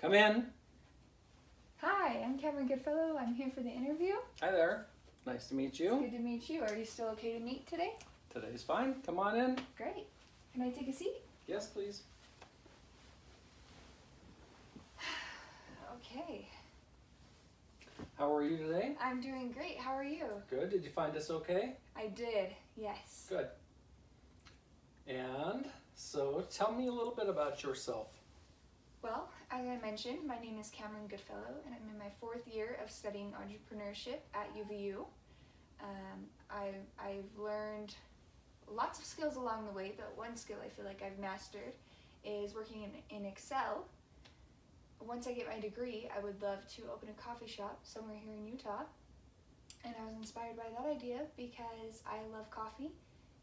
Come in. Hi, I'm Cameron Goodfellow. I'm here for the interview. Hi there. Nice to meet It's you. good to meet you. Are you still okay to meet today? Today's fine. Come on in. Great. Can I take a seat? Yes, please. Okay. How are you today? I'm doing great. How are you? Good. Did you find us okay? I did, yes. Good. And so tell me a little bit about yourself. Well, as I mentioned, my name is Cameron Goodfellow, and I'm in my 4th year of studying entrepreneurship at UVU. I've learned lots of skills along the way, but one skill I feel like I've mastered is working in Excel. Once I get my degree, I would love to open a coffee shop somewhere here in Utah. And I was inspired by that idea because I love coffee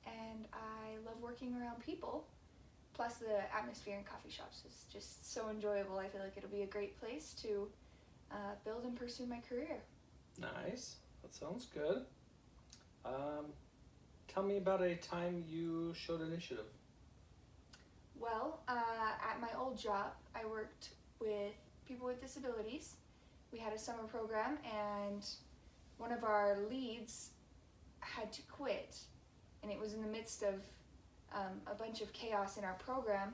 and I love working around people. Plus the atmosphere in coffee shops is just so enjoyable. I feel like it'll be a great place to build and pursue my career. Nice. That sounds good. Tell me about a time you showed initiative. Well, at my old job, I worked with people with disabilities. We had a summer program and one of our leads had to quit, and it was in the midst of a bunch of chaos in our program,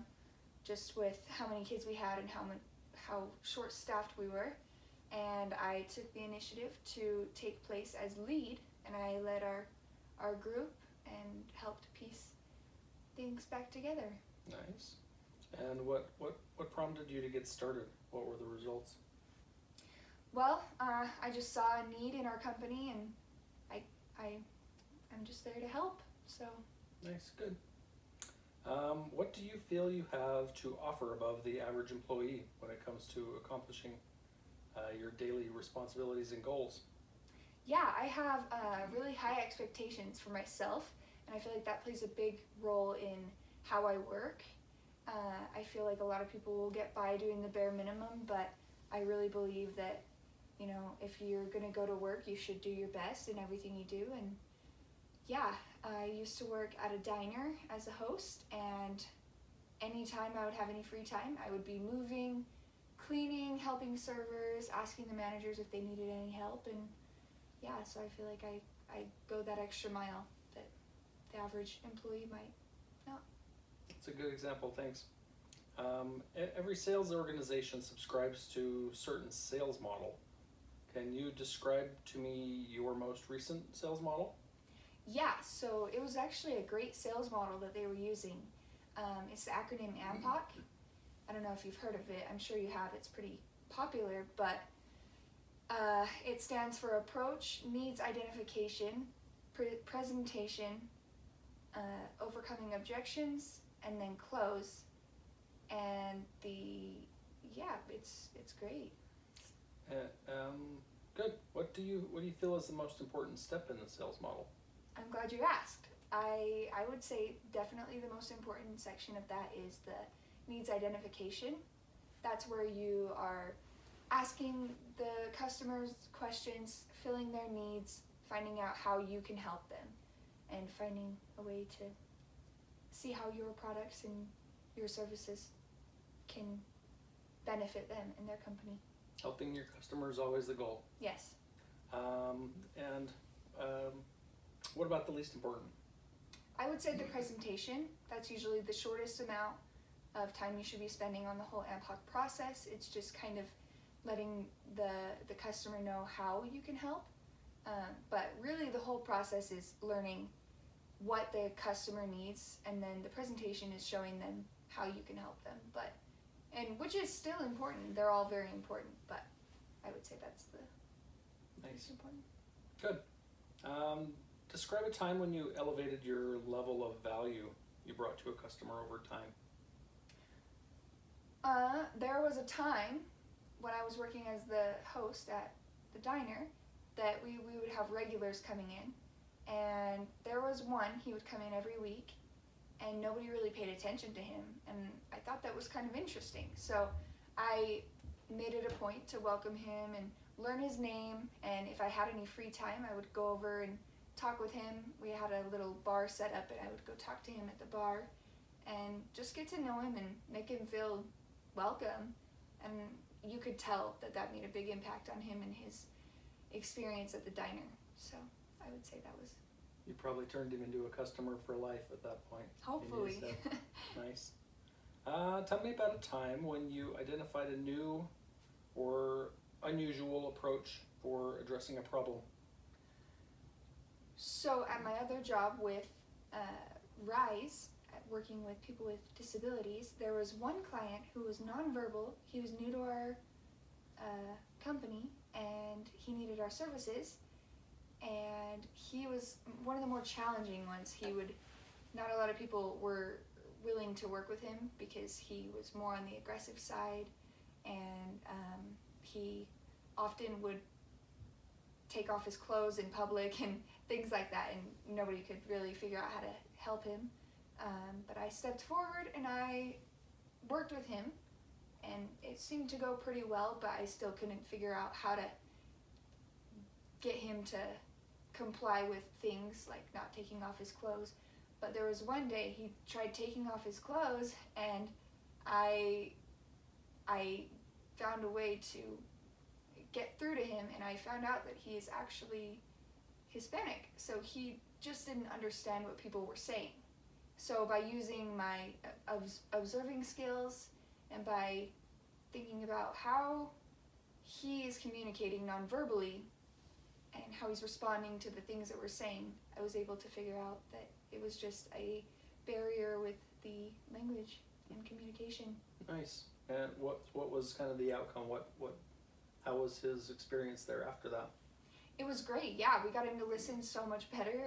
just with how many kids we had and how short-staffed we were. And I took the initiative to take place as lead, and I led our group and helped piece things back together. Nice. And what prompted you to get started? What were the results? Well, I just saw a need in our company, and I'm just there to help. So Nice. Good. What do you feel you have to offer above the average employee when it comes to accomplishing your daily responsibilities and goals? yeah, I have really high expectations for myself, and I feel like that plays a big role in how I work. I feel like a lot of people will get by doing the bare minimum, but I really believe that, if you're going to go to work, you should do your best in everything you do. And yeah, I used to work at a diner as a host, and anytime I would have any free time, I would be moving, cleaning, helping servers, asking the managers if they needed any help. And yeah, so I feel like I go that extra mile that the average employee might not. That's a good example, thanks. Every sales organization subscribes to a certain sales model. Can you describe to me your most recent sales model? Yeah, so it was actually a great sales model that they were using. It's the acronym AMPOC. I don't know if you've heard of it. I'm sure you have. It's pretty popular, but it stands for approach, needs identification, presentation, overcoming objections, and then close. And it's great. Good. What do you feel is the most important step in the sales model? I'm glad you asked. I would say definitely the most important section of that is the needs identification. That's where you are asking the customers questions, filling their needs, finding out how you can help them, and finding a way to see how your products and your services can benefit them and their company. Helping your customer is always the goal. Yes. And what about the least important? I would say the presentation. That's usually the shortest amount of time you should be spending on the whole AMPOC process. It's just kind of letting the customer know how you can help. But really the whole process is learning what the customer needs, and then the presentation is showing them how you can help them. And which is still important. They're all very important, but I would say that's the most important. Good. Describe a time when you elevated your level of value you brought to a customer over time. There was a time when I was working as the host at the diner that we would have regulars coming in, and there was one, he would come in every week, and nobody really paid attention to him, and I thought that was kind of interesting. So I made it a point to welcome him and learn his name, and if I had any free time, I would go over and talk with him. We had a little bar set up, and I would go talk to him at the bar and just get to know him and make him feel welcome. And you could tell that that made a big impact on him and his experience at the diner. So I would say that was You probably turned him into a customer for life at that point. hopefully. Nice. Tell me about a time when you identified a new or unusual approach for addressing a problem. So at my other job with Rise, working with people with disabilities, there was one client who was nonverbal. He was new to our company and he needed our services. And he was one of the more challenging ones. Not a lot of people were willing to work with him because he was more on the aggressive side, and he often would take off his clothes in public and things like that, and nobody could really figure out how to help him. But I stepped forward and I worked with him, and it seemed to go pretty well, but I still couldn't figure out how to get him to comply with things like not taking off his clothes. But there was one day he tried taking off his clothes, and I found a way to get through to him, and I found out that he is actually Hispanic, so he just didn't understand what people were saying. So by using my observing skills and by thinking about how he is communicating nonverbally and how he's responding to the things that we're saying, I was able to figure out that it was just a barrier with the language and communication. Nice. And what was kind of the outcome? How was his experience there after that? It was great. Yeah, we got him to listen so much better.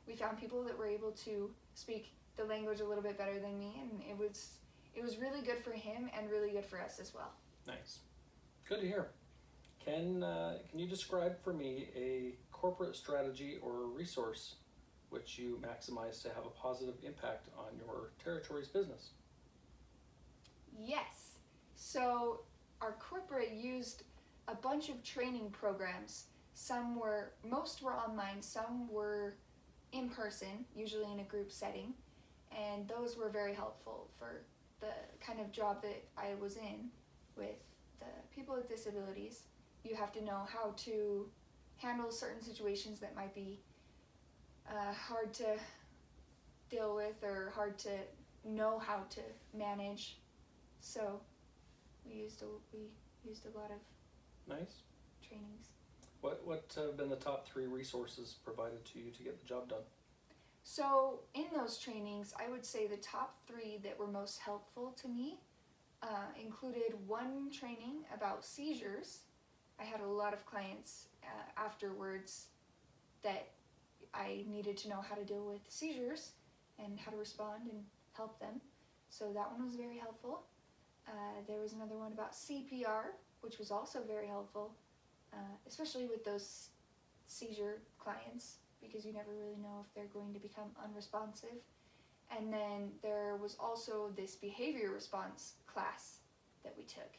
We found people that were able to speak the language a little bit better than me, and it was really good for him and really good for us as well. Nice. Good to hear. Can you describe for me a corporate strategy or resource which you maximize to have a positive impact on your territory's business? Yes. So our corporate used a bunch of training programs. Most were online, some were in person, usually in a group setting, and those were very helpful for the kind of job that I was in with the people with disabilities. You have to know how to handle certain situations that might be hard to deal with or hard to know how to manage. So we used a lot of Nice. trainings. What have been the top 3 resources provided to you to get the job done? So in those trainings, I would say the top 3 that were most helpful to me included one training about seizures. I had a lot of clients afterwards that I needed to know how to deal with seizures and how to respond and help them. So that one was very helpful. There was another one about CPR, which was also very helpful, especially with those seizure clients, because you never really know if they're going to become unresponsive. And then there was also this behavior response class that we took.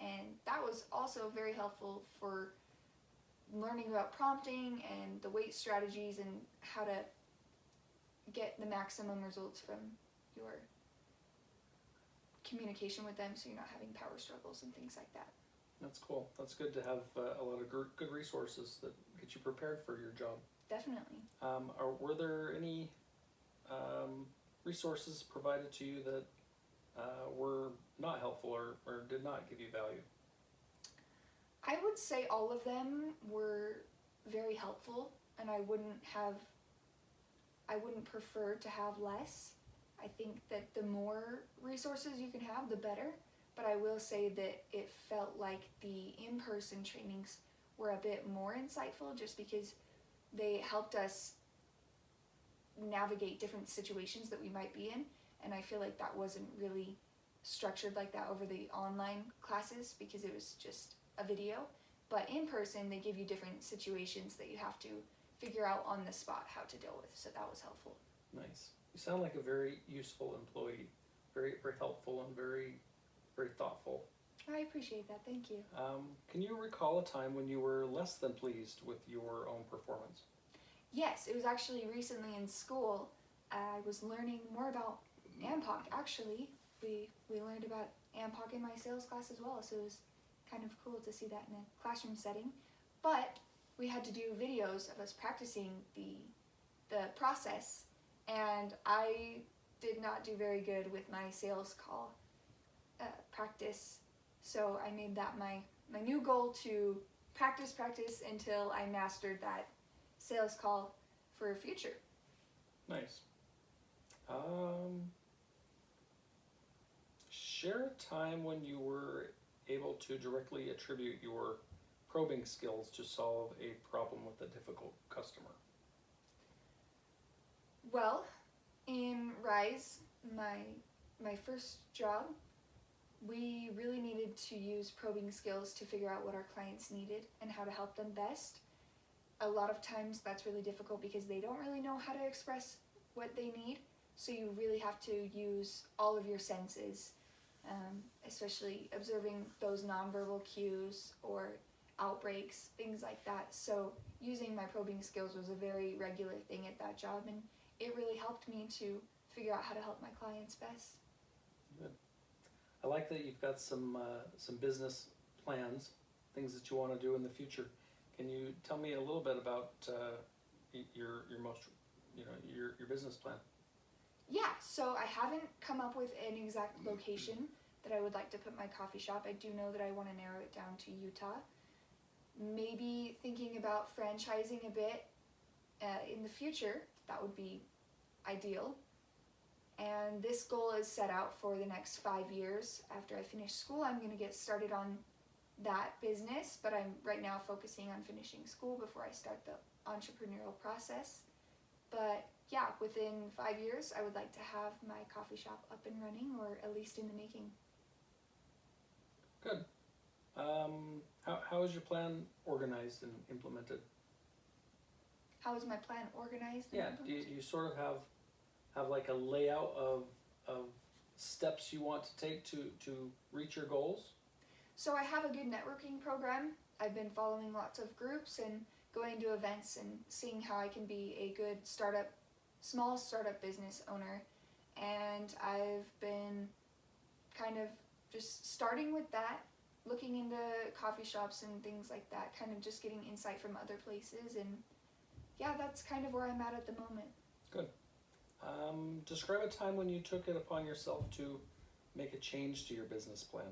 And that was also very helpful for learning about prompting and the weight strategies and how to get the maximum results from your communication with them, so you're not having power struggles and things like that. That's cool. That's good to have a lot of good resources that get you prepared for your job. Definitely. Were there any resources provided to you that were not helpful or did not give you value? I would say all of them were very helpful, and I wouldn't prefer to have less. I think that the more resources you can have, the better. But I will say that it felt like the in-person trainings were a bit more insightful, just because they helped us navigate different situations that we might be in. And I feel like that wasn't really structured like that over the online classes, because it was just a video. But in person, they give you different situations that you have to figure out on the spot how to deal with. So that was helpful. Nice. You sound like a very useful employee, very, very helpful and very, very thoughtful. I appreciate that. Thank you. Can you recall a time when you were less than pleased with your own performance? Yes, it was actually recently in school. I was learning more about AMPOC, actually. We learned about AMPOC in my sales class as well, so it was kind of cool to see that in a classroom setting. But we had to do videos of us practicing the process, and I did not do very good with my sales call practice, so I made that my new goal to practice until I mastered that sales call for future. Nice. Share a time when you were able to directly attribute your probing skills to solve a problem with a difficult customer. Well, in Rise, my first job, we really needed to use probing skills to figure out what our clients needed and how to help them best. A lot of times that's really difficult because they don't really know how to express what they need, so you really have to use all of your senses, especially observing those nonverbal cues or outbreaks, things like that. So using my probing skills was a very regular thing at that job, and it really helped me to figure out how to help my clients best. Good. I like that you've got some business plans, things that you want to do in the future. Can you tell me a little bit about your most, your business plan? Yeah, so I haven't come up with an exact location that I would like to put my coffee shop. I do know that I want to narrow it down to Utah. Maybe thinking about franchising a bit in the future. That would be ideal. And this goal is set out for the next 5 years. After I finish school, I'm going to get started on that business, but I'm right now focusing on finishing school before I start the entrepreneurial process. But yeah, within 5 years, I would like to have my coffee shop up and running, or at least in the making. Good. How is your plan organized and implemented? How is my plan organized? Yeah, do you sort of have like a layout of steps you want to take to reach your goals? So I have a good networking program. I've been following lots of groups and going to events and seeing how I can be a good small startup business owner. And I've been kind of just starting with that, looking into coffee shops and things like that, kind of just getting insight from other places. And yeah, that's kind of where I'm at the moment. Good. Describe a time when you took it upon yourself to make a change to your business plan.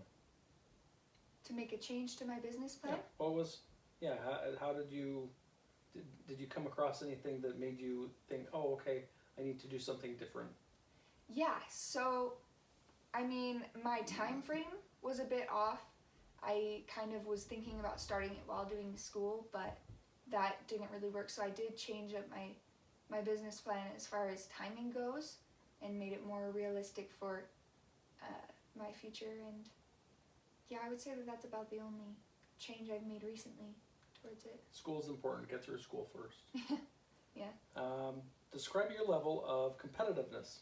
To make a change to my business plan? How did you come across anything that made you think, oh, okay, I need to do something different? Yeah, so, I mean, my time frame was a bit off. I kind of was thinking about starting it while doing school, but that didn't really work, so I did change up my business plan as far as timing goes and made it more realistic for my future. And yeah, I would say that that's about the only change I've made recently towards it. School's important. Get through school first. Yeah. Describe your level of competitiveness.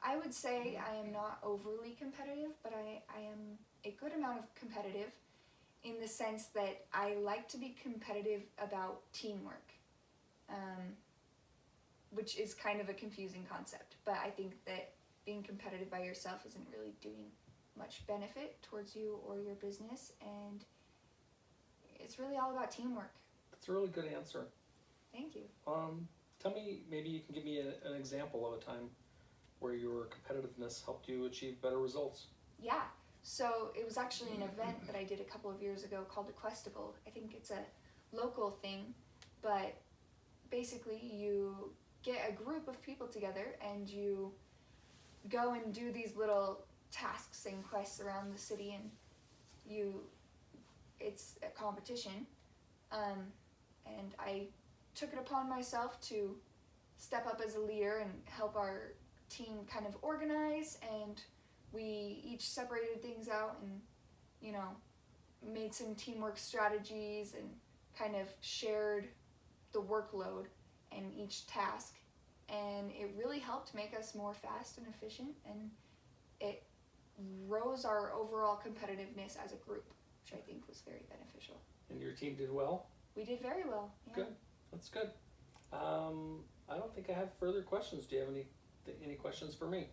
I would say I am not overly competitive, but I am a good amount of competitive in the sense that I like to be competitive about teamwork, which is kind of a confusing concept, but I think that being competitive by yourself isn't really doing much benefit towards you or your business, and it's really all about teamwork. That's a really good answer. Thank you. Tell me, maybe you can give me an example of a time where your competitiveness helped you achieve better results. Yeah, so it was actually an event that I did a couple of years ago called the Questival. I think it's a local thing, but basically you get a group of people together and you go and do these little tasks and quests around the city, and it's a competition, and I took it upon myself to step up as a leader and help our team kind of organize, and we each separated things out and made some teamwork strategies and kind of shared the workload and each task, and it really helped make us more fast and efficient, and it rose our overall competitiveness as a group, which I think was very beneficial. And your team did well? We did very well. Yeah. Good. That's good. I don't think I have further questions. Do you have any questions for me?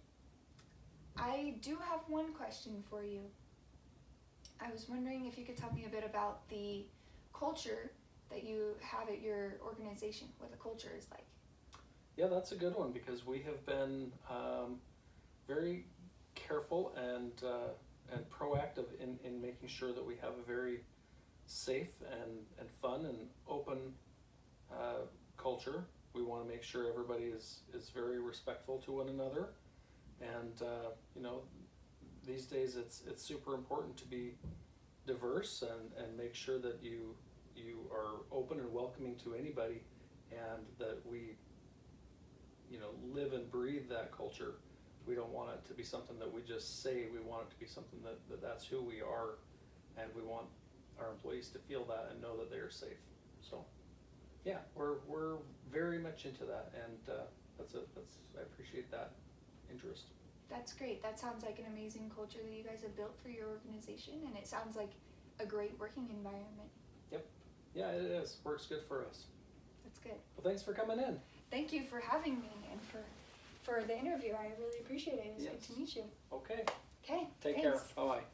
I do have one question for you. I was wondering if you could tell me a bit about the culture that you have at your organization, what the culture is like. Yeah, that's a good one because we have been very careful and proactive in making sure that we have a very safe and fun and open culture. We want to make sure everybody is very respectful to one another, and you know, these days it's super important to be diverse and make sure that you are open and welcoming to anybody, and that we, you know, live and breathe that culture. We don't want it to be something that we just say. We want it to be something that's who we are, and we want our employees to feel that and know that they are safe. So, yeah, we're very much into that, and that's I appreciate that interest. That's great. That sounds like an amazing culture that you guys have built for your organization, and it sounds like a great working environment. Yeah, it is. Works good for us. That's good. Well, thanks for coming in. Thank you for having me and for the interview. I really appreciate it. It was good Yes. to meet you. Okay. Okay. Take thanks. care. Bye-bye.